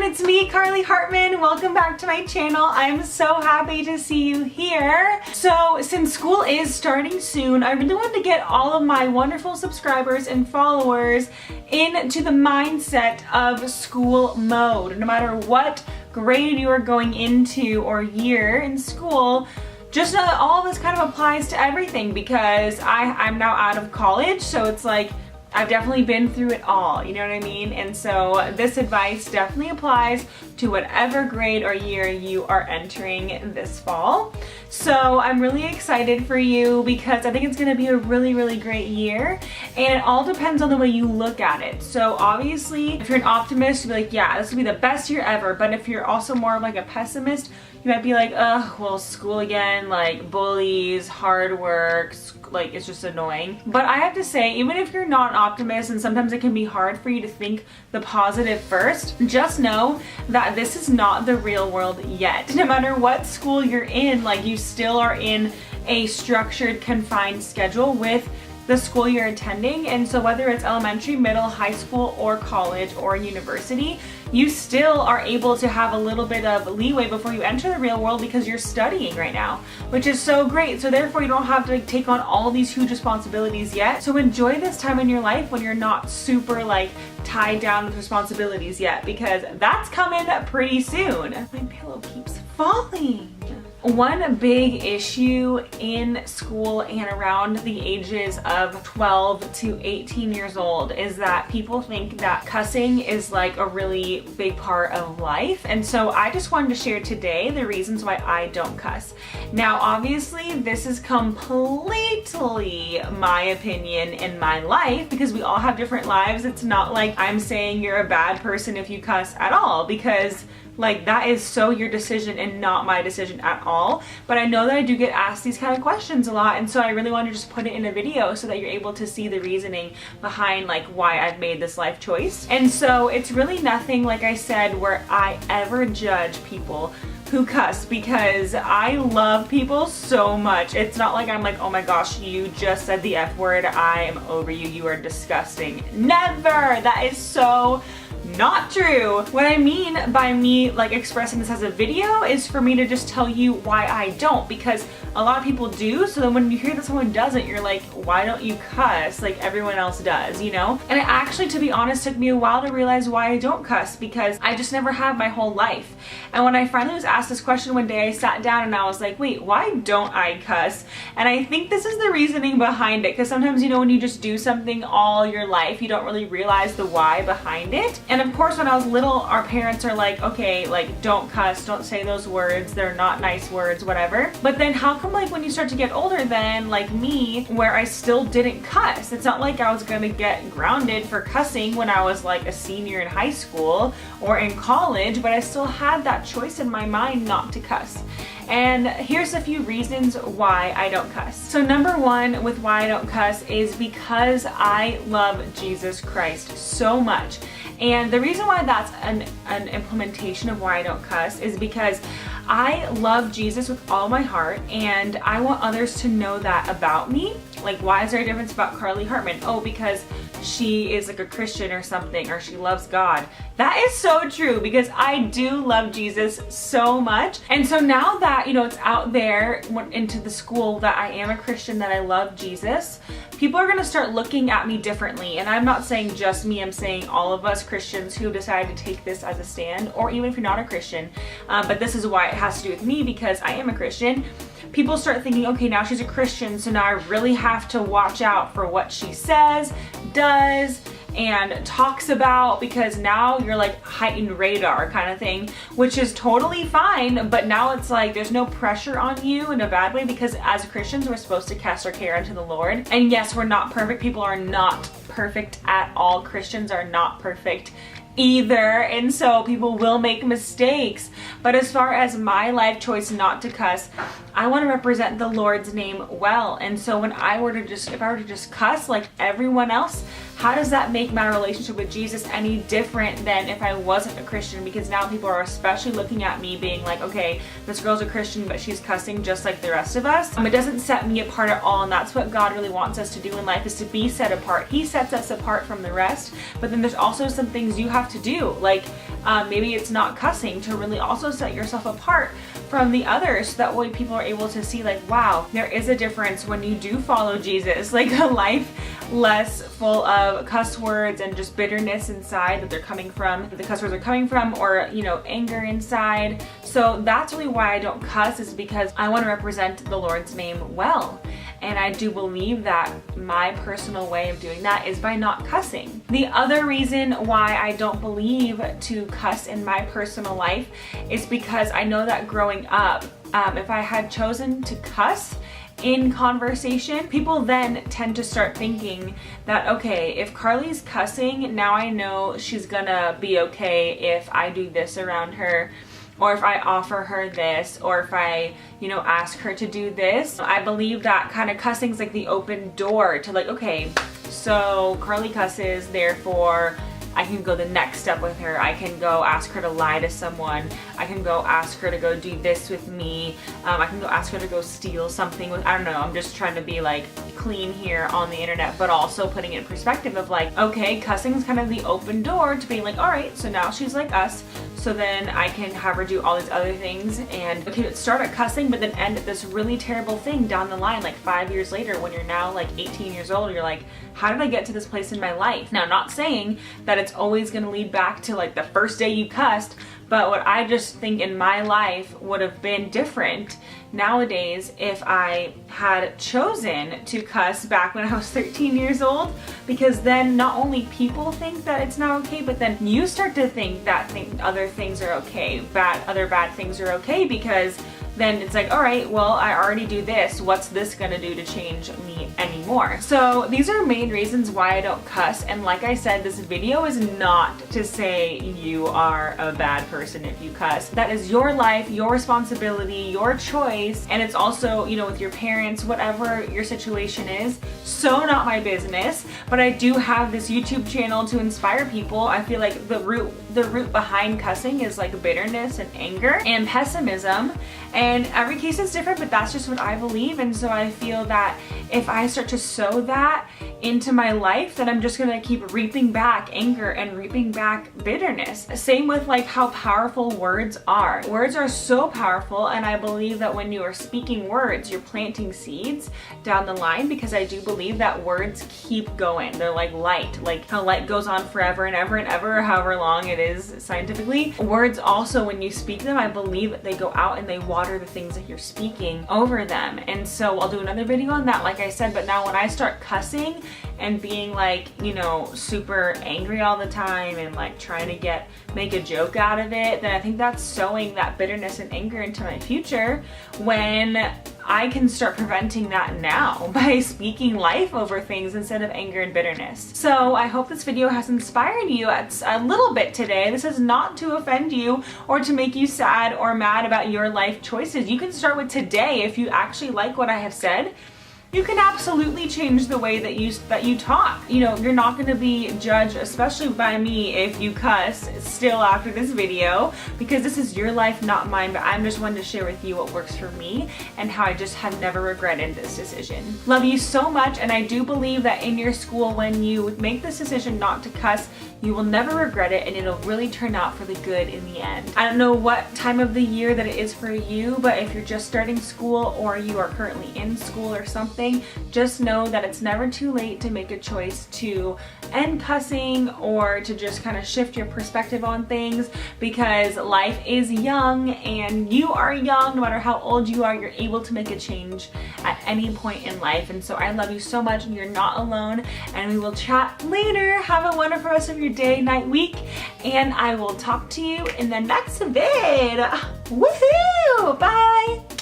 it's me, Carly Hartman. Welcome back to my channel. I'm so happy to see you here. So since school is starting soon, I really wanted to get all of my wonderful subscribers and followers into the mindset of school mode. No matter what grade you are going into or year in school, just know that all of this kind of applies to everything, because I'm now out of college, so it's like I've definitely been through it all, you know what I mean? And so this advice definitely applies to whatever grade or year you are entering this fall. So I'm really excited for you because I think it's gonna be a really, really great year, and it all depends on the way you look at it. So obviously, if you're an optimist, you'll be like, yeah, this will be the best year ever. But if you're also more of like a pessimist, you might be like, ugh, well, school again, like bullies, hard work, like it's just annoying. But I have to say, even if you're not an optimist, and sometimes it can be hard for you to think the positive first, just know that this is not the real world yet. No matter what school you're in, like you still are in a structured, confined schedule with the school you're attending. And so whether it's elementary, middle, high school, or college, or university, you still are able to have a little bit of leeway before you enter the real world because you're studying right now, which is so great. So therefore you don't have to take on all these huge responsibilities yet. So enjoy this time in your life when you're not super like tied down with responsibilities yet, because that's coming pretty soon. My pillow keeps falling. One big issue in school and around the ages of 12 to 18 years old is that people think that cussing is like a really big part of life. And so I just wanted to share today the reasons why I don't cuss. Now, obviously, this is completely my opinion in my life because we all have different lives. It's not like I'm saying you're a bad person if you cuss at all, because like that is so your decision and not my decision at all. But I know that I do get asked these kind of questions a lot, and so I really want to just put it in a video so that you're able to see the reasoning behind like why I've made this life choice. And so it's really nothing, like I said, where I ever judge people who cuss, because I love people so much. It's not like I'm like, oh my gosh, you just said the F word, I am over you, you are disgusting. Never! That is so not true. What I mean by me like expressing this as a video is for me to just tell you why I don't, because a lot of people do. So then when you hear that someone doesn't, you're like, why don't you cuss like everyone else does, you know? And it actually, to be honest, took me a while to realize why I don't cuss, because I just never have my whole life. And when I finally was asked this question one day, I sat down and I was like, wait, why don't I cuss? And I think this is the reasoning behind it, because sometimes, you know, when you just do something all your life, you don't really realize the why behind it. And of course, when I was little, our parents are like, okay, like don't cuss, don't say those words, they're not nice words, whatever. But then how come like when you start to get older then, like me, where I still didn't cuss? It's not like I was gonna get grounded for cussing when I was like a senior in high school or in college, but I still had that choice in my mind not to cuss. And here's a few reasons why I don't cuss. So number one with why I don't cuss is because I love Jesus Christ so much. And the reason why that's an implementation of why I don't cuss is because I love Jesus with all my heart, and I want others to know that about me. Like, why is there a difference about Carly Hartman? Oh, because she is like a Christian or something, or she loves God. That is so true, because I do love Jesus so much. And so now that, you know, it's out there into the school that I am a Christian, that I love Jesus, people are gonna start looking at me differently. And I'm not saying just me, I'm saying all of us Christians who decided to take this as a stand, or even if you're not a Christian, but this is why it has to do with me, because I am a Christian. People start thinking, okay, now she's a Christian, so now I really have to watch out for what she says, does, and talks about, because now you're like heightened radar kind of thing, which is totally fine. But now it's like there's no pressure on you in a bad way, because as Christians we're supposed to cast our care unto the Lord. And yes, we're not perfect. People are not perfect at all. Christians are not perfect either, and so people will make mistakes. But as far as my life choice not to cuss, I want to represent the Lord's name well. And so when I were to just, if I were to just cuss like everyone else how does that make my relationship with Jesus any different than if I wasn't a Christian? Because now people are especially looking at me being like, okay, this girl's a Christian, but she's cussing just like the rest of us. It doesn't set me apart at all, and that's what God really wants us to do in life, is to be set apart. He sets us apart from the rest, but then there's also some things you have to do, like maybe it's not cussing, to really also set yourself apart from the others, so that way people are able to see like, wow, there is a difference when you do follow Jesus, like a life less full of cuss words and just bitterness inside that they're coming from, the cuss words are coming from, or anger inside. So that's really why I don't cuss, is because I want to represent the Lord's name well. And I do believe that my personal way of doing that is by not cussing. The other reason why I don't believe to cuss in my personal life is because I know that growing up, if I had chosen to cuss in conversation, people then tend to start thinking that, okay, if Carly's cussing, now I know she's gonna be okay if I do this around her, or if I offer her this, or if I, ask her to do this. I believe that kind of cussing is like the open door to like, okay, so Carly cusses, therefore I can go the next step with her. I can go ask her to lie to someone. I can go ask her to go do this with me. I can go ask her to go steal something with, I don't know, I'm just trying to be like clean here on the internet, but also putting it in perspective of like, okay, cussing is kind of the open door to being like, all right, so now she's like us, so then I can have her do all these other things, and okay, start at cussing but then end at this really terrible thing down the line, like 5 years later when you're now like 18 years old, you're like, how did I get to this place in my life? Now, not saying that it's always going to lead back to like the first day you cussed, but what I just think in my life would have been different nowadays if I had chosen to cuss back when I was 13 years old, because then not only people think that it's not okay, but then you start to think that other things are okay, other bad things are okay, because then it's like, all right, well, I already do this. What's this gonna do to change me anymore? So these are main reasons why I don't cuss. And like I said, this video is not to say you are a bad person if you cuss. That is your life, your responsibility, your choice. And it's also, with your parents, whatever your situation is, so not my business. But I do have this YouTube channel to inspire people. I feel like the root behind cussing is like bitterness and anger and pessimism. And every case is different, but that's just what I believe. And so I feel that if I start to sow that into my life, then I'm just gonna keep reaping back anger and reaping back bitterness. Same with like how powerful words are. Words are so powerful, and I believe that when you are speaking words, you're planting seeds down the line, because I do believe that words keep going. They're like light, like how light goes on forever and ever and ever, however long it is scientifically. Words also, when you speak them, I believe that they go out and they water the things that you're speaking over them. And so I'll do another video on that, like I said, but now when I start cussing and being like, super angry all the time and like trying to make a joke out of it, then I think that's sowing that bitterness and anger into my future, when I can start preventing that now by speaking life over things instead of anger and bitterness. So I hope this video has inspired you a little bit today. This is not to offend you or to make you sad or mad about your life choices. You can start with today. If you actually like what I have said, you can absolutely change the way that you talk. You're not going to be judged, especially by me, if you cuss still after this video, because this is your life, not mine. But I'm just wanting to share with you what works for me and how I just have never regretted this decision. Love you so much, and I do believe that in your school, when you make this decision not to cuss, you will never regret it, and it'll really turn out for the good in the end. I don't know what time of the year that it is for you, but if you're just starting school or you are currently in school or something, just know that it's never too late to make a choice to end cussing or to just kind of shift your perspective on things, because life is young and you are young. No matter how old you are, you're able to make a change at any point in life. And so I love you so much, and you're not alone, and we will chat later. Have a wonderful rest of your day, night, week, and I will talk to you in the next vid. Woohoo! Bye!